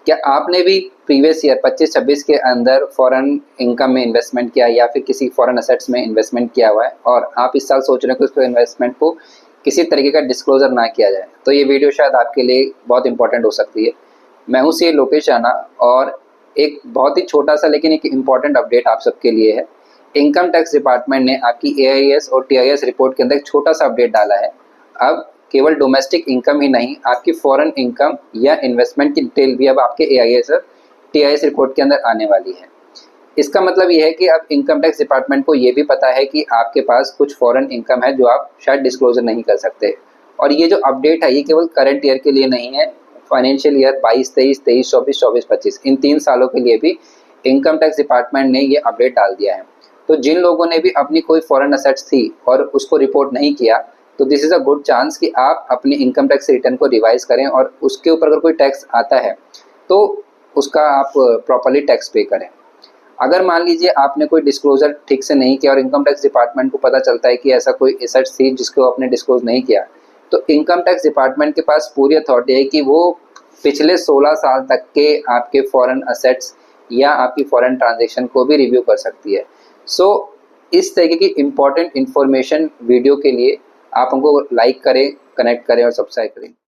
क्या आपने भी प्रीवियस ईयर 25-26 के अंदर फॉरेन इनकम में इन्वेस्टमेंट किया या फिर किसी फॉरेन असेट्स में इन्वेस्टमेंट किया हुआ है और आप इस साल सोच रहे हैं कि उसको इन्वेस्टमेंट को किसी तरीके का डिस्क्लोजर ना किया जाए, तो ये वीडियो शायद आपके लिए बहुत इंपॉर्टेंट हो सकती है। मैं हूँ सी लोकेश राणा और एक बहुत ही छोटा सा लेकिन एक इम्पॉर्टेंट अपडेट आप सबके लिए है। इनकम टैक्स डिपार्टमेंट ने आपकी AIS और TIS रिपोर्ट के अंदर एक छोटा सा अपडेट डाला है। अब केवल डोमेस्टिक इनकम ही नहीं, आपकी फॉरेन इनकम या इन्वेस्टमेंट की डिटेल भी अब आपके AIS और TIS रिपोर्ट के अंदर आने वाली है। इसका मतलब ये है कि अब इनकम टैक्स डिपार्टमेंट को ये भी पता है कि आपके पास कुछ फॉरेन इनकम है जो आप शायद डिस्क्लोजर नहीं कर सकते। और ये जो अपडेट है ये केवल करंट ईयर के लिए नहीं है, फाइनेंशियल ईयर 22-23, 23-24, 24-25 इन 3 सालों के लिए भी इनकम टैक्स डिपार्टमेंट ने ये अपडेट डाल दिया है। तो जिन लोगों ने भी अपनी कोई फॉरेन असेट्स थी और उसको रिपोर्ट नहीं किया, तो this is a good chance कि आप अपनी इनकम टैक्स रिटर्न को रिवाइज करें और उसके ऊपर अगर कोई टैक्स आता है तो उसका आप प्रॉपर्ली टैक्स पे करें। अगर मान लीजिए आपने कोई डिस्क्लोजर ठीक से नहीं किया और इनकम टैक्स डिपार्टमेंट को पता चलता है कि ऐसा कोई एसेट्स थी जिसको आपने डिस्क्लोज नहीं किया, तो इनकम टैक्स डिपार्टमेंट के पास पूरी अथॉरिटी है कि वो पिछले 16 साल तक के आपके फॉरेन असेट्स या आपकी फॉरेन ट्रांजैक्शन को भी रिव्यू कर सकती है। सो इस तरीके की इम्पोर्टेंट इन्फॉर्मेशन वीडियो के लिए आप हमको लाइक करें, कनेक्ट करें और सब्सक्राइब करें।